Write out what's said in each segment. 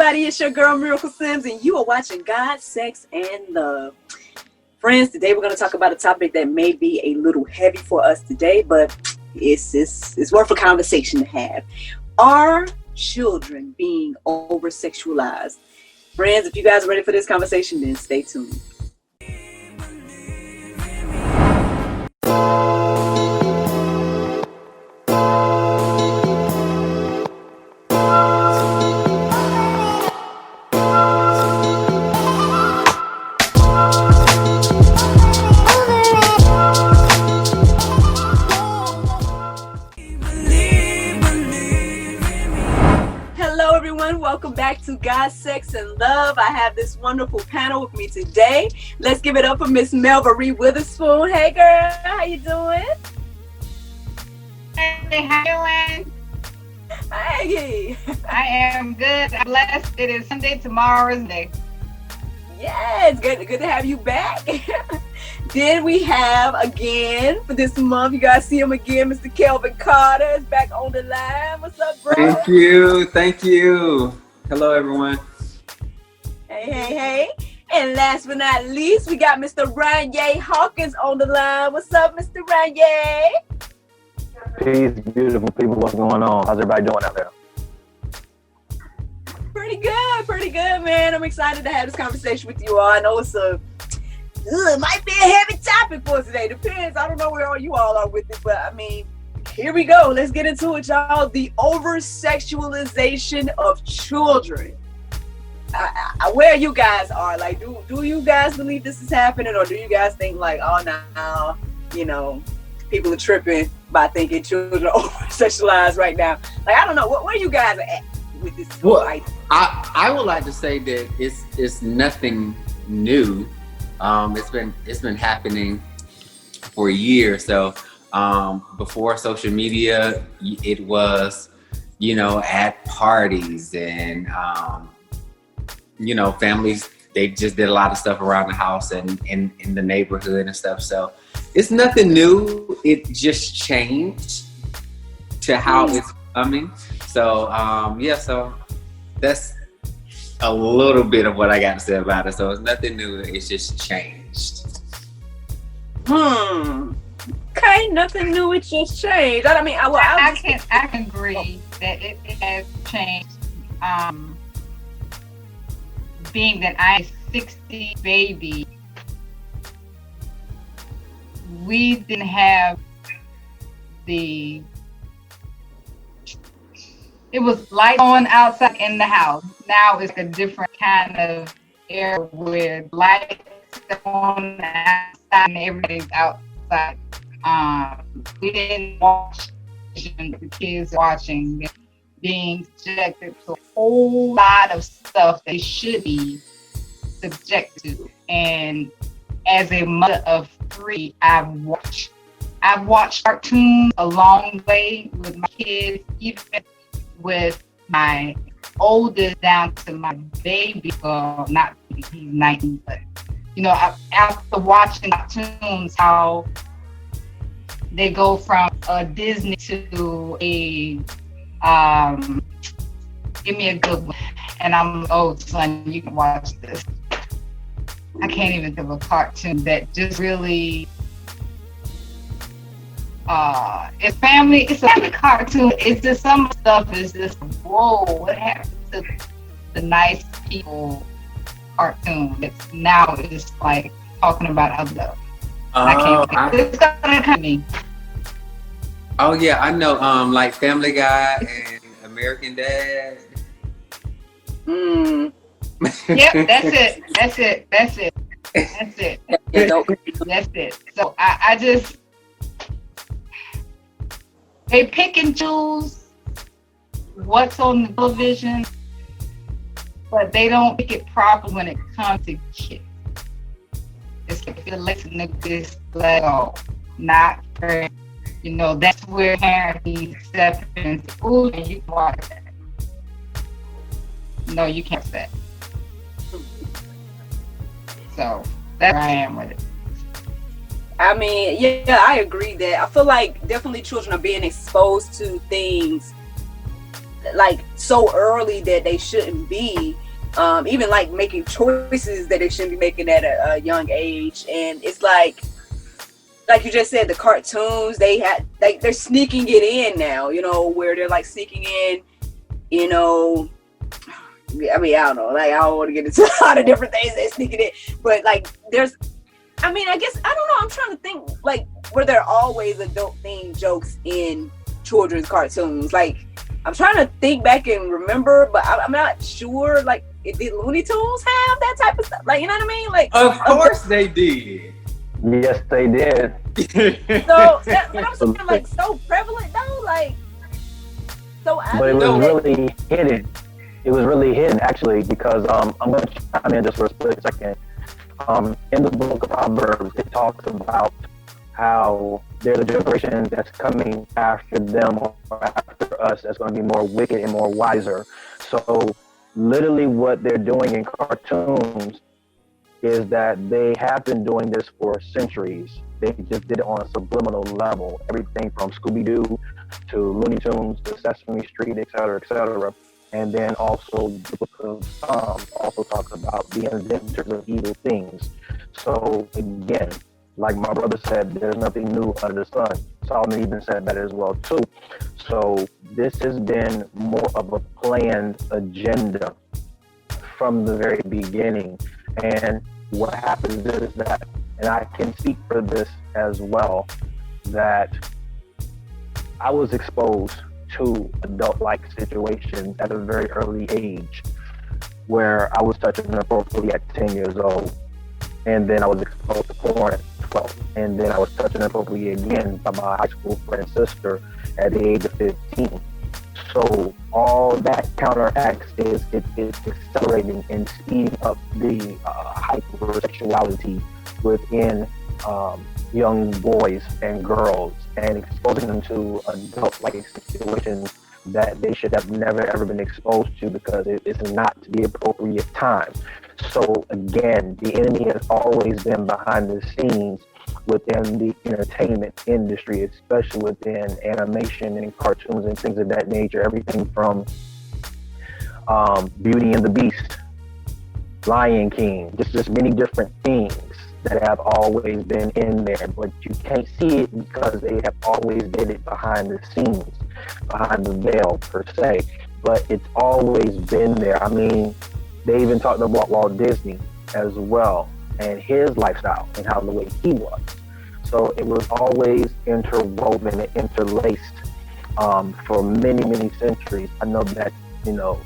everybody, it's your girl Miracle Sims, and you are watching God, Sex, and Love. Friends, today we're going to talk about a topic that may be a little heavy for us today, but it's worth a conversation to have. Are children being over-sexualized? Friends, if you guys are ready for this conversation, then stay tuned. Welcome back to God, Sex, and Love. I have this wonderful panel with me today. Let's give it up for Miss Melva Witherspoon. Hey, girl, how you doing? Hey, how you doing? Hey. I am good. I'm blessed. It is Sunday. Tomorrow is day. Yes, good to have you back. Then we have, again, for this month, you guys see him again, Mr. Kelvin Carter is back on the line. What's up, bro? Thank you. Hello, everyone. Hey. And last but not least, we got Mr. Ranye Hawkins on the line. What's up, Mr. Ranye? Peace, beautiful people. What's going on? How's everybody doing out there? Pretty good, man. I'm excited to have this conversation with you all. I know it might be a heavy topic for us today. Depends. I don't know where all you all are with it, but I mean, here we go. Let's get into it, y'all. The over-sexualization of children. Where you guys are, like, do you guys believe this is happening, or do you guys think like, oh, no, people are tripping by thinking children are over-sexualized right now? Like, I don't know. Where you guys are at with this? Well, I would like to say that it's nothing new. It's been happening for years. So before social media, it was, at parties and families, they just did a lot of stuff around the house and in the neighborhood and stuff. So it's nothing new. It just changed to how it's coming. So so that's a little bit of what I got to say about it. So it's nothing new. It's just changed. Okay, nothing new. It just changed. I mean, I can agree that it has changed. Being that I'm a 60 baby, we didn't have it was light on outside in the house. Now it's a different kind of air where lights on outside and everybody's outside. We didn't watch the kids watching, being subjected to a whole lot of stuff they should be subjected to. And as a mother of 3, I've watched cartoons along the way with my kids, even with my oldest down to my baby. Well, not he's 19, but after watching cartoons, how they go from a Disney to a give me a good one. And I'm old, son, you can watch this. I can't even think of a cartoon that just really it's a family cartoon. It's just some stuff is just, whoa, what happened to the nice people cartoon? It's like talking about other stuff. I can't think. It's gonna come to me. Oh yeah, I know. Like Family Guy and American Dad. Yep, that's it. So I just, they pick and choose what's on the television, but they don't make it proper when it comes to kids. It's like you're listening to this, like, oh, not fair. That's where parenting steps in. Ooh, you can watch that. No, you can't say. So that's where I am with it. I mean, yeah, I agree that I feel like definitely children are being exposed to things like so early that they shouldn't be, even like making choices that they shouldn't be making at a young age. And it's like you just said, the cartoons, they're sneaking it in now, you know, where they're like sneaking in, you know, I mean, I don't know, like I don't want to get into a lot of different things they're sneaking in, but like I guess, I don't know, I'm trying to think, like, were there always adult themed jokes in children's cartoons? Like, I'm trying to think back and remember, but I'm not sure, like, did Looney Tunes have that type of stuff? Like, you know what I mean? Like, of course they did. Yes, they did. So but I'm saying, like, so prevalent though, like, so but it was really hidden. It was really hidden, actually, because I'm going to chime in just for a split second. In the book of Proverbs, it talks about how there's a generation that's coming after them or after us that's going to be more wicked and more wiser. So literally what they're doing in cartoons is that they have been doing this for centuries. They just did it on a subliminal level. Everything from Scooby-Doo to Looney Tunes to Sesame Street, et cetera, et cetera. And then also the book of Psalms also talks about the inventors of evil things. So again, like my brother said, there's nothing new under the sun. Solomon even said that as well too. So this has been more of a planned agenda from the very beginning. And what happens is that, and I can speak for this as well, that I was exposed to adult-like situations at a very early age where I was touching inappropriately at 10 years old. And then I was exposed to porn at 12. And then I was touching inappropriately again by my high school friend's sister at the age of 15. So all that counteracts is it's accelerating and speeding up the hypersexuality within young boys and girls and exposing them to adult-like situations that they should have never ever been exposed to because it's not the appropriate time. So again, the enemy has always been behind the scenes within the entertainment industry, especially within animation and cartoons and things of that nature. Everything from Beauty and the Beast, Lion King, just many different things that have always been in there, but you can't see it because they have always did it behind the scenes, behind the veil per se, but it's always been there. I mean, they even talked about Walt Disney as well and his lifestyle and how the way he was. So it was always interwoven and interlaced for many, many centuries. I know that, you know,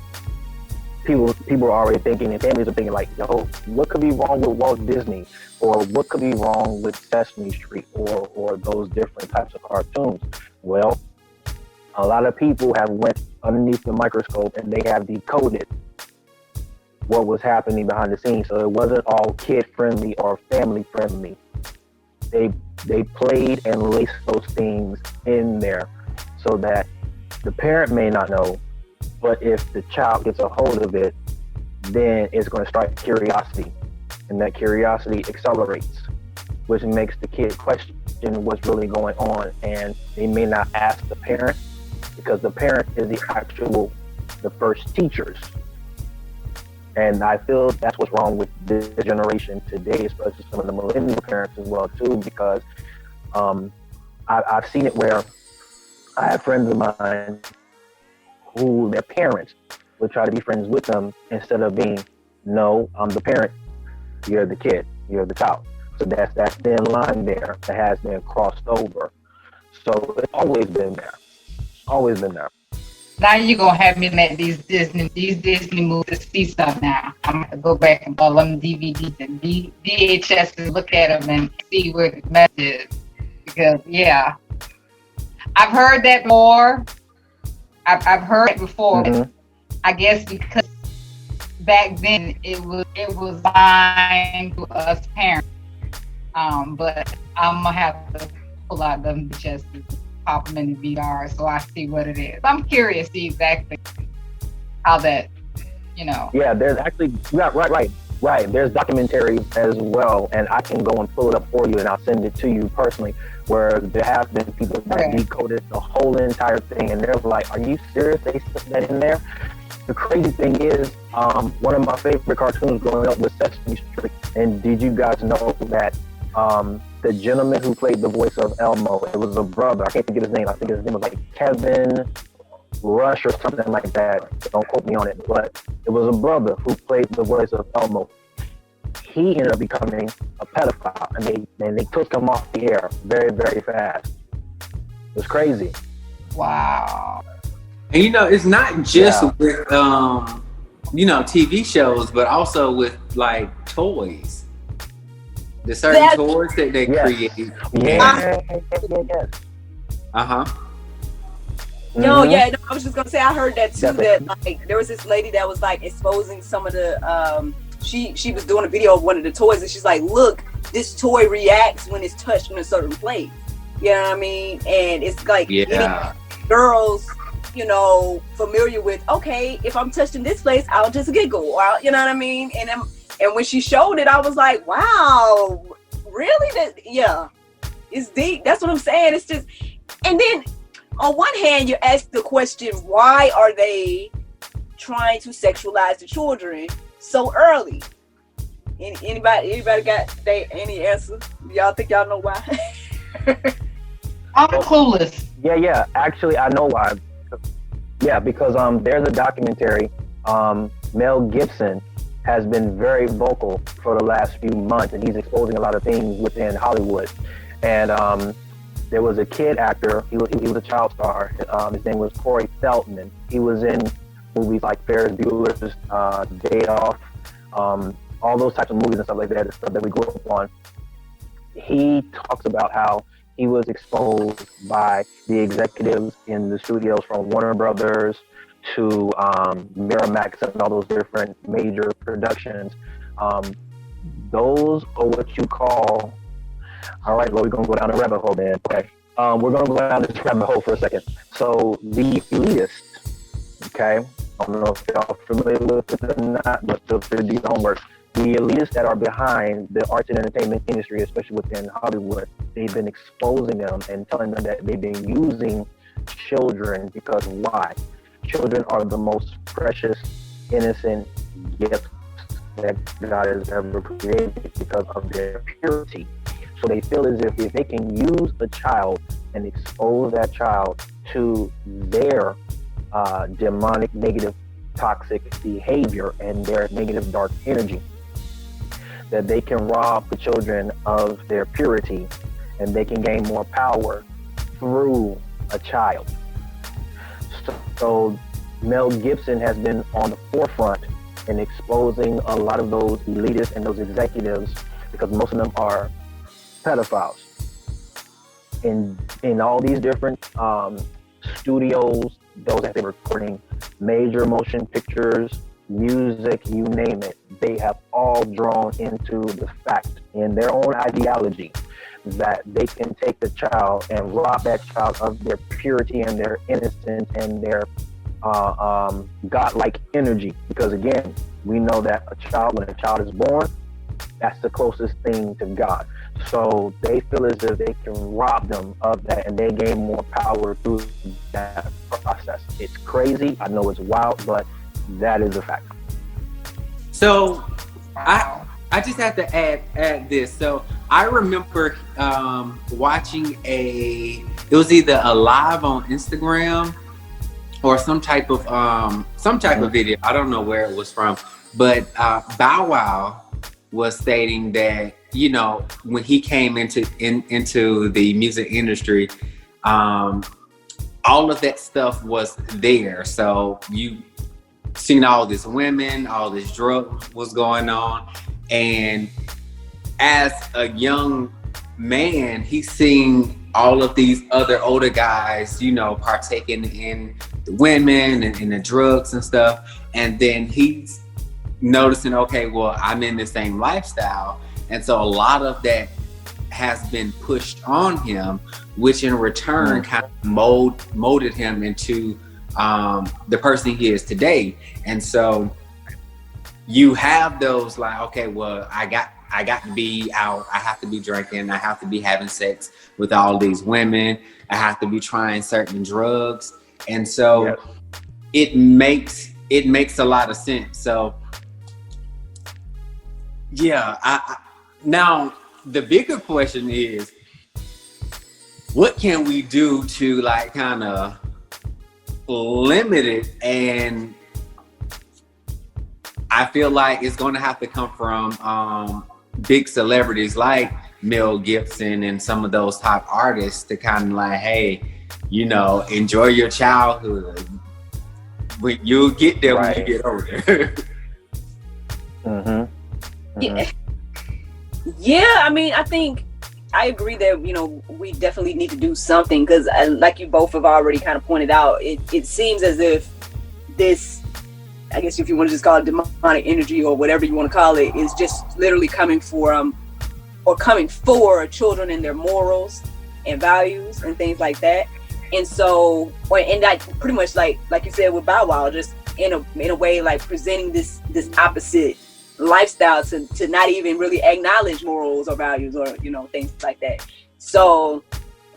people are already thinking, and families are thinking like, yo, what could be wrong with Walt Disney? Or what could be wrong with Sesame Street or those different types of cartoons? Well, a lot of people have went underneath the microscope and they have decoded what was happening behind the scenes. So it wasn't all kid-friendly or family-friendly. They played and laced those things in there so that the parent may not know, but if the child gets a hold of it, then it's going to start curiosity. And that curiosity accelerates, which makes the kid question what's really going on. And they may not ask the parent because the parent is the first teachers. And I feel that's what's wrong with this generation today, especially some of the millennial parents as well too, because I've seen it where I have friends of mine who their parents would try to be friends with them instead of being, no, I'm the parent, you're the kid, you're the child. So that's that thin line there that has been crossed over. So it's always been there, always been there. Now you're gonna have me let these Disney movies see stuff now. I'm gonna go back and pull them DVDs and VHS and look at them and see where the message is. Because yeah, I've heard that before. I've heard it before. Mm-hmm. I guess because back then it was lying to us parents. But I'm gonna have to pull out them VHS and pop them in the VR so I see what it is. I'm curious to see exactly how that, you know. Yeah, there's actually, right. Right, there's documentaries as well, and I can go and pull it up for you, and I'll send it to you personally, where there have been people that decoded the whole entire thing, and they're like, "Are you serious? They put that in there?" The crazy thing is, one of my favorite cartoons growing up was Sesame Street, and did you guys know that the gentleman who played the voice of Elmo, it was a brother. I can't forget his name. I think his name was like Kevin Rush or something like that. Don't quote me on it, but it was a brother who played the voice of Elmo. He ended up becoming a pedophile, and they took him off the air very, very fast. It was crazy. Wow. And it's not just with TV shows, but also with like toys. The certain toys that they create. Yeah. Uh-huh. No, I was just gonna say I heard that too. That like there was this lady that was like exposing some of the she was doing a video of one of the toys, and she's like, "Look, this toy reacts when it's touched in a certain place." You know what I mean? And it's like getting girls, familiar with, okay, if I'm touching this place, I'll just giggle, or you know what I mean? And when she showed it, I was like, wow, really? It's deep. That's what I'm saying. It's just, and then on one hand, you ask the question, why are they trying to sexualize the children so early? Anybody got any answer? Y'all think y'all know why? I'm clueless. Yeah. Actually, I know why. Yeah, because there's a documentary. Mel Gibson has been very vocal for the last few months, and he's exposing a lot of things within Hollywood. And there was a kid actor. He was a child star. His name was Corey Feldman. He was in movies like Ferris Bueller's Day Off, all those types of movies and stuff like that, the stuff that we grew up on. He talks about how he was exposed by the executives in the studios from Warner Brothers to Miramax and all those different major productions. Those are what you call, all right, well, we're going to go down a rabbit hole, man. Okay. We're going to go down this rabbit hole for a second. So the elitists, okay, I don't know if y'all are familiar with it or not, but feel free to do your homework. The elitists that are behind the arts and entertainment industry, especially within Hollywood, they've been exposing them and telling them that they've been using children because why? Children are the most precious, innocent gifts that God has ever created because of their purity. So they feel as if they can use a child and expose that child to their demonic, negative, toxic behavior and their negative, dark energy, that they can rob the children of their purity and they can gain more power through a child. So Mel Gibson has been on the forefront in exposing a lot of those elitists and those executives, because most of them are pedophiles. In all these different studios, those that they're recording major motion pictures, music, you name it, they have all drawn into the fact in their own ideology that they can take the child and rob that child of their purity and their innocence and their godlike energy. Because again, we know that when a child is born, that's the closest thing to God. So they feel as if they can rob them of that and they gain more power through that process. It's crazy. I know it's wild, but that is a fact. So I just have to add this. So I remember watching it was either a live on Instagram or some type of video. I don't know where it was from, but Bow Wow was stating that, when he came into the music industry, all of that stuff was there. So you seen all these women, all this drug was going on, and as a young man, he's seeing all of these other older guys, partaking in the women and in the drugs and stuff, and then he's noticing, okay, well, I'm in the same lifestyle. And so a lot of that has been pushed on him, which in return kind of molded him into the person he is today. And so you have those like, okay, well, I got to be out. I have to be drinking. I have to be having sex with all these women. I have to be trying certain drugs. And so it makes a lot of sense. So yeah, I now the bigger question is, what can we do to like kind of limit it? And I feel like it's going to have to come from big celebrities like Mel Gibson and some of those top artists to kind of like, hey, you know, enjoy your childhood. You'll get there when you get older. Yeah, I mean, I think I agree that, you know, we definitely need to do something because, like you both have already kind of pointed out, it seems as if this, I guess if you want to just call it demonic energy or whatever you want to call it, is just literally coming for children and their morals and values and things like that. And so, and that pretty much like you said with Bow Wow, just in a way like presenting this opposite lifestyle to not even really acknowledge morals or values or, you know, things like that. So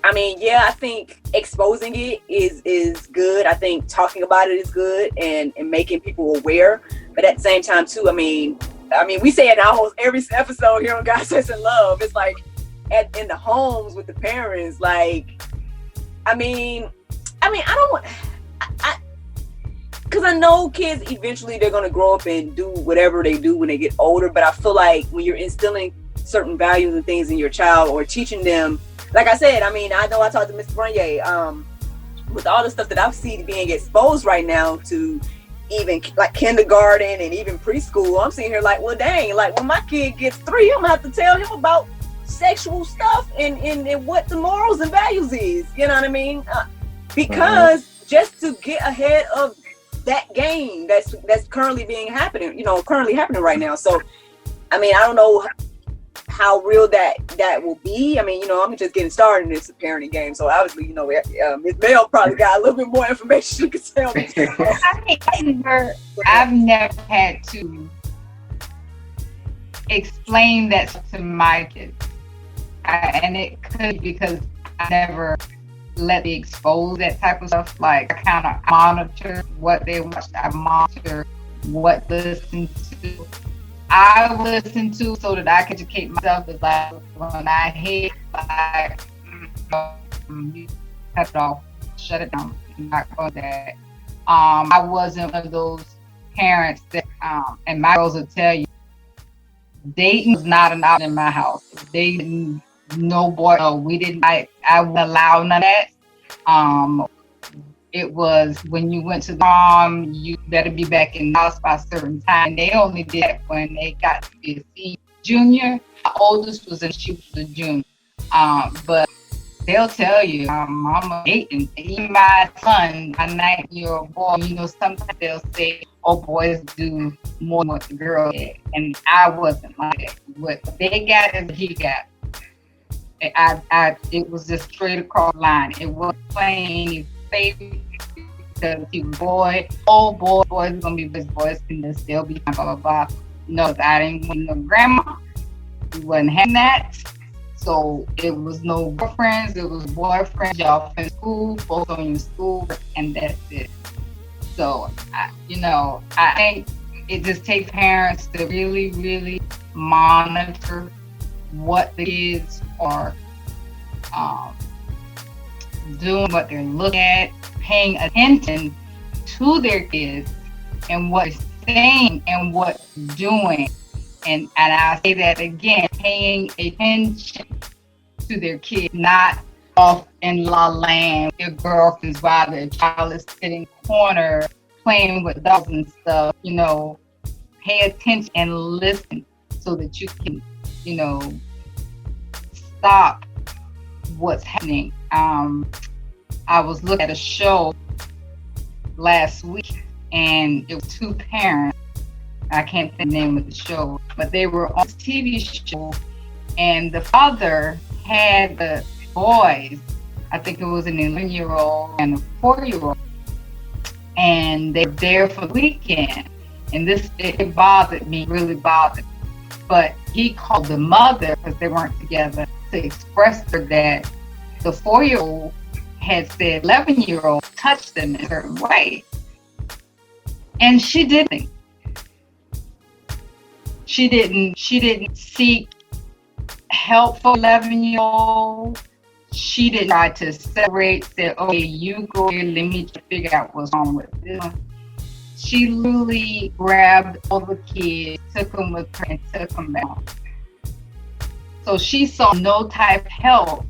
I mean, yeah, I think exposing it is good. I think talking about it is good and making people aware. But at the same time too, I mean we say it in almost every episode here on God Sex and Love. It's like in the homes with the parents, like I don't want, because I know kids eventually they're going to grow up and do whatever they do when they get older. But I feel like when you're instilling certain values and things in your child or teaching them, like I said, I mean, I know I talked to Mr. Bernier, with all the stuff that I've seen being exposed right now to even like kindergarten and even preschool, I'm sitting here like, well, dang, like when my kid gets 3, I'm going to have to tell him about sexual stuff and what the morals and values is, you know what I mean? Because just to get ahead of that game that's currently happening right now. So, I mean, I don't know how real that will be. I mean, you know, I'm just getting started in this parenting game. So obviously, you know, Ms. Mel probably got a little bit more information she could tell me. I've never had to explain that to my kids. And it could be because I never let me expose that type of stuff. Like I kind of monitor what they watch. I monitor what they listen to. I listen to so that I can educate myself. Is like when I hear like you cut it off, shut it down, not go that. I wasn't one of those parents that and my girls will tell you dating was not an option in my house. They didn't. No boy, no, we didn't. I wouldn't allow none of that. It was when you went to the prom, you better be back in the house by a certain time. And they only did that when they got to be a senior, junior. My oldest was she was a junior. But they'll tell you, I'm dating. Even my son, my 9-year-old boy, you know, sometimes they'll say, oh, boys do more than what the girl did. And I wasn't like that. What they got is what he got. It was just straight across the line. It wasn't playing any favorites because he was boy. Oh, boys gonna be boys can still be blah blah blah. No, I didn't want no grandma. We wasn't having that. So it was no girlfriends. It was boyfriends. Y'all in school, both on your school, and that's it. So I think it just takes parents to really, really monitor what the kids are doing, what they're looking at, paying attention to their kids and what they're saying and what they're doing. And I say that again, paying attention to their kids, not off in La Land, their girlfriends while their child is sitting in the corner playing with dogs and stuff. You know, pay attention and listen so that you can, you know, stop what's happening. I was looking at a show last week and it was 2 parents. I can't think of the name of the show, but they were on a TV show and the father had the boys, I think it was an 11-year-old and a 4-year-old, and they were there for the weekend. And it bothered me, really bothered me. But he called the mother, because they weren't together, to express to her that the 4-year-old had said 11-year-old touched them in a certain way. And she didn't. She didn't seek help for 11-year-old. She didn't try to separate, say, okay, you go here, let me figure out what's wrong with this one. She literally grabbed all the kids, took them with her, and took them back. So she saw no type of help,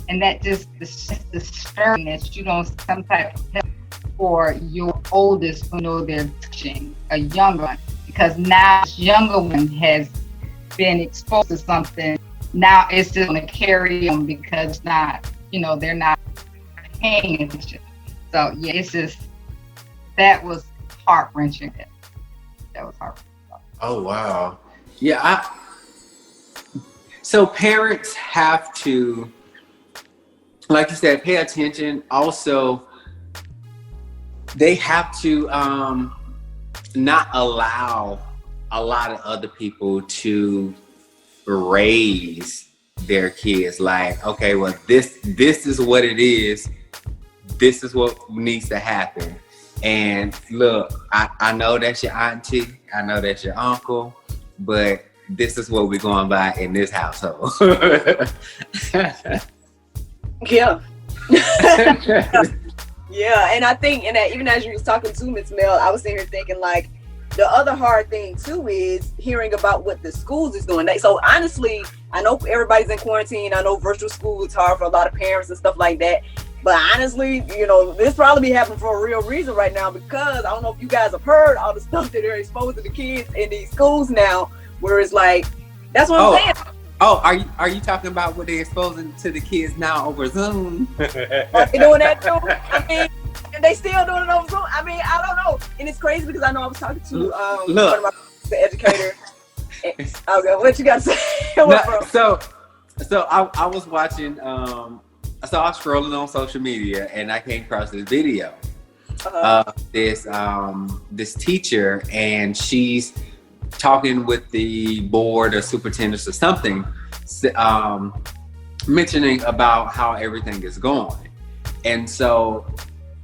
and that just disturbing that you don't see some type of help for your oldest who know they're touching a younger one, because now this younger one has been exposed to something. Now it's just going to carry on because it's not, they're not paying attention. So yeah, it's just, that was heart-wrenching. That was heart-wrenching. Oh, wow. Yeah. So parents have to, like you said, pay attention. Also, they have to not allow a lot of other people to raise their kids like, okay, well, this is what it is. This is what needs to happen. And look, I know that's your auntie, I know that's your uncle, but this is what we're going by in this household. Yeah. Yeah, and I think, and even as you was talking to Ms. Mel, I was sitting here thinking, like, the other hard thing too is hearing about what the schools is doing. So honestly, I know everybody's in quarantine. I know virtual school is hard for a lot of parents and stuff like that. But honestly, this probably be happening for a real reason right now, because I don't know if you guys have heard all the stuff that they're exposing the kids in these schools now, where it's like, that's what I'm saying. Oh, are you talking about what they're exposing to the kids now over Zoom? Are they doing that too? I mean, and they still doing it over Zoom. I mean, I don't know. And it's crazy because I know I was talking to one of the educator. Okay, what you got to say? So I was watching. So I was scrolling on social media and I came across this video of this teacher, and she's talking with the board or superintendents or something, mentioning about how everything is going. And so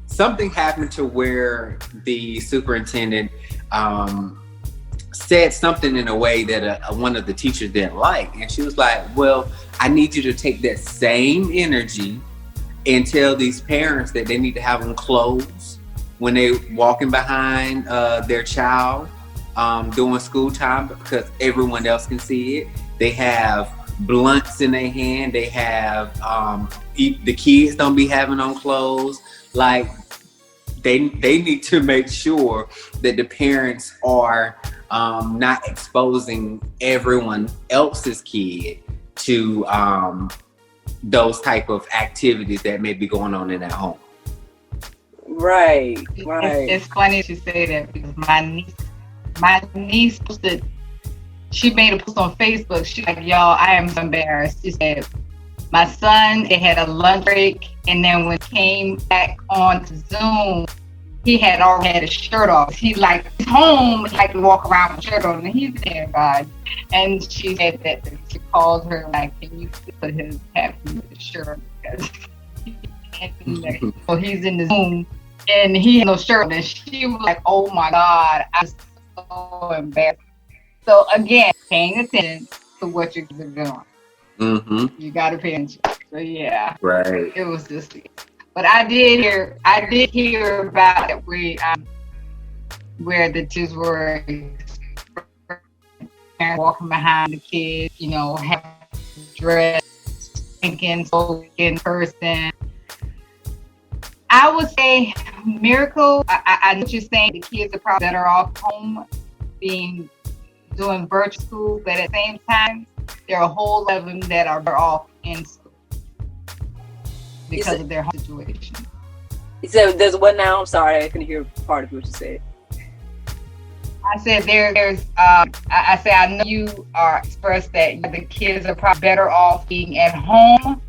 something happened to where the superintendent said something in a way that one of the teachers didn't like. And she was like, well, I need you to take that same energy and tell these parents that they need to have them clothes when they walking behind their child during school time, because everyone else can see it. They have blunts in their hand. They have the kids don't be having on clothes. Like they need to make sure that the parents are not exposing everyone else's kid to those type of activities that may be going on in that home. Right. It's funny you say that, because my niece posted, she made a post on Facebook. She's like, y'all, I am so embarrassed. She said, my son, they had a lunch break, and then when he came back on to Zoom, he had already had his shirt off. He's home, like to walk around with a shirt on, and he's there, God. And she said that she called her, like, can you put his hat with his shirt? Because so he's in the Zoom, and he had no shirt. And she was like, oh my God, I was so embarrassed. So again, paying attention to what you're doing. Mm-hmm. You got to pay attention. So yeah, right. It was just, but I did hear about it where the kids were walking behind the kids, have dress, thinking, spoken person. I would say miracle. I know what you're saying. The kids are probably better off home doing virtual school, but at the same time, there are a whole lot of them that are better off in school because of their home situation. You said there's what now? I'm sorry, I couldn't hear part of what you said. I said there's. I know you expressed that the kids are probably better off being at home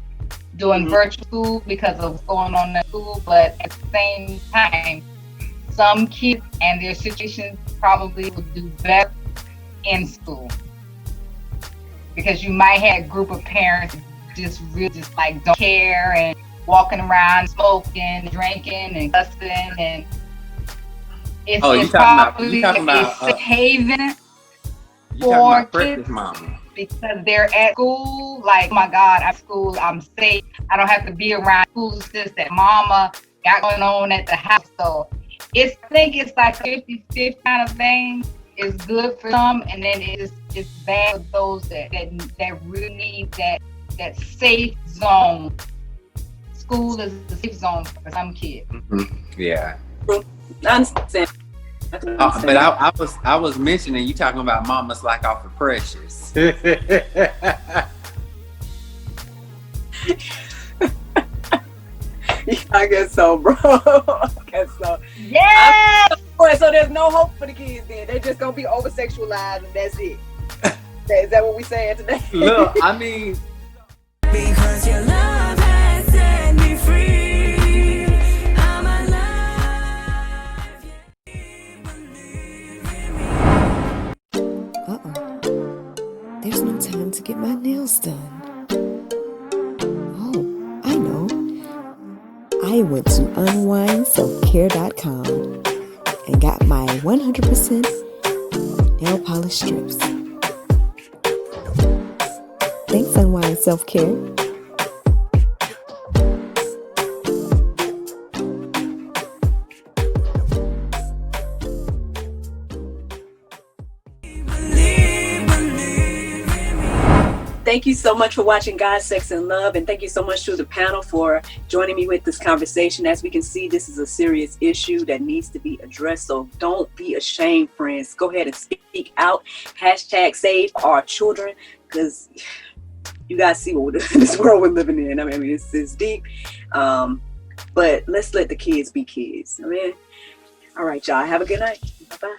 doing virtual school because of what's going on in school, but at the same time, some kids and their situations probably will do better in school, because you might have a group of parents just really just like don't care and walking around smoking, drinking, and cussing, and it's probably a safe haven for kids because they're at school. Like, oh my God, I'm at school, I'm safe. I don't have to be around foolishness that mama got going on at the house. So I think it's like 50-50 kind of thing. It's good for some, and then it's bad for those that really need that safe zone. School is a safe zone for some kids. Mm-hmm. Yeah. I understand. But I was mentioning you talking about mamas like off of Precious. I guess so, bro. I guess so. Yeah. So there's no hope for the kids then. They're just gonna be over sexualized and that's it. Is that what we saying today? Look, I mean, because your love has set me free. I'm alive. There's no time to get my nails done. Oh, I know. I went to unwindselfcare.com and got my 100% nail polish strips. Thanks, Unwind Self-Care. Thank you so much for watching God, Sex, and Love, and thank you so much to the panel for joining me with this conversation. As we can see, this is a serious issue that needs to be addressed, so don't be ashamed, friends. Go ahead and speak out. #save our children, because you guys see what this world we're living in. I mean, it's deep, but let's let the kids be kids. I mean, all right, y'all, have a good night. Bye-bye.